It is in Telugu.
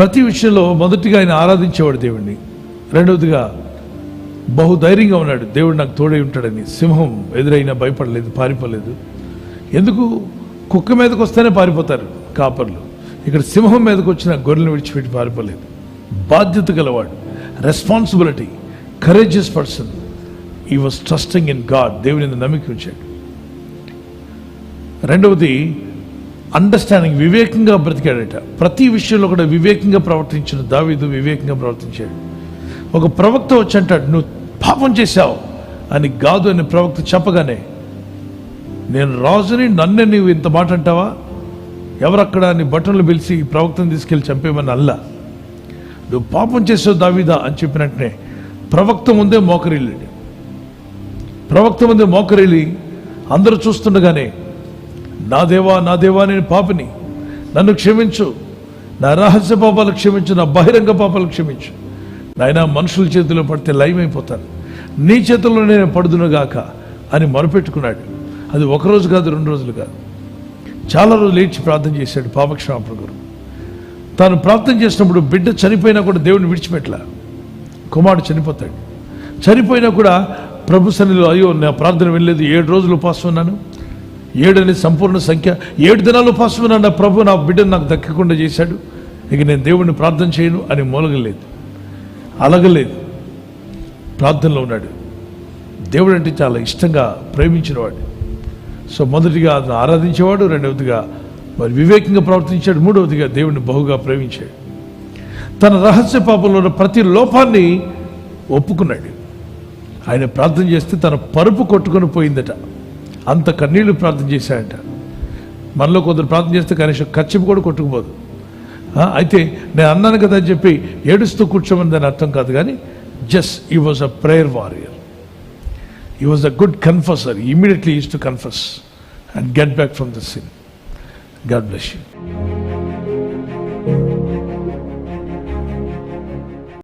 ప్రతి విషయంలో మొదటిగా ఆయన ఆరాధించేవాడు దేవుణ్ణి. రెండవదిగా బహుధైర్యంగా ఉన్నాడు, దేవుడు నాకు తోడై ఉంటాడని. సింహం ఎదురైనా భయపడలేదు, పారిపోలేదు. ఎందుకు? కుక్క మీదకి వస్తేనే పారిపోతారు కాపర్లు. ఇక్కడ సింహం మీదకి వచ్చిన గొర్రెలను విడిచిపెట్టి పారిపోలేదు. బాధ్యత గలవాడు, రెస్పాన్సిబిలిటీ, కరేజియస్ పర్సన్. ఈ వాజ్ ట్రస్టింగ్ ఇన్ గాడ్, దేవుని నమ్మిక ఉంచాడు. రెండవది అండర్స్టాండింగ్, వివేకంగా బ్రతికాడట. ప్రతి విషయంలో కూడా వివేకంగా ప్రవర్తించిన దావీదు వివేకంగా ప్రవర్తించాడు. ఒక ప్రవక్త వచ్చి అంటాడు, నువ్వు పాపం చేశావు అని గాదు అని ప్రవక్త చెప్పగానే, నేను రాజుని, నన్నే నీవు ఇంత మాట అంటావా? ఎవరక్కడ నీ బట్టలు పిలిచి ఈ ప్రవక్తను తీసుకెళ్ళి చంపేమని అల్లా. నువ్వు పాపం చేసావు దావీదా అని చెప్పినట్టునే ప్రవక్త ముందే మోకరిల్లాడు. ప్రవక్త ముందే మోకరిల్లి అందరూ చూస్తుండగానే, నా దేవా, నా దేవా, నేను పాపిని, నన్ను క్షమించు, నా రహస్య పాపాలు క్షమించు, నా బహిరంగ పాపాలు క్షమించు. నాయన, మనుషుల చేతిలో పడితే లయమైపోతాను, నీ చేతుల్లో నేను పడుదునుగాక అని మొరపెట్టుకున్నాడు. అది ఒకరోజు కాదు, 2 రోజులు కాదు, చాలా రోజులు లేచి ప్రార్థన చేశాడు పాపక్షమాపణ కొరకు. తాను ప్రార్థన చేసినప్పుడు బిడ్డ చనిపోయినా కూడా దేవుడిని విడిచిపెట్టలా. కుమారుడు చనిపోతాడు, చనిపోయినా కూడా ప్రభు సన్నిధిలో, అయ్యో నా ప్రార్థన వెళ్ళలేదు, 7 రోజులు ఉపవాసం ఉన్నాను, 7 అనేది సంపూర్ణ సంఖ్య, 7 దినాలు ఉపవాసం ఉన్నాను, నా ప్రభు నా బిడ్డను నాకు దక్కకుండా చేశాడు, ఇక నేను దేవుడిని ప్రార్థన చేయను అని మూలగలేదు, అలగలేదు, ప్రార్థనలో ఉన్నాడు. దేవుడు అంటే చాలా ఇష్టంగా ప్రేమించినవాడు. సో మొదటిగా అతను ఆరాధించేవాడు, రెండవదిగా మరి వివేకంగా ప్రవర్తించాడు, మూడవదిగా దేవుడిని బహుగా ప్రేమించాడు. తన రహస్య పాపంలో ఉన్న ప్రతి లోపాన్ని ఒప్పుకున్నాడు. ఆయన ప్రార్థన చేస్తే తన పరుపు కొట్టుకొని పోయిందట, అంత కన్నీళ్లు ప్రార్థన చేశాడంట. మనలో కొందరు ప్రార్థన చేస్తే కనీసం కచ్చిపు కూడా కొట్టుకుపోదు. అయితే నేను అన్నాను కదా అని చెప్పి ఏడుస్తూ కూర్చోమని దాని అర్థం కాదు, కానీ just he was a prayer warrior, he was a good confessor. He immediately used to confess and get back from the sin. God bless you.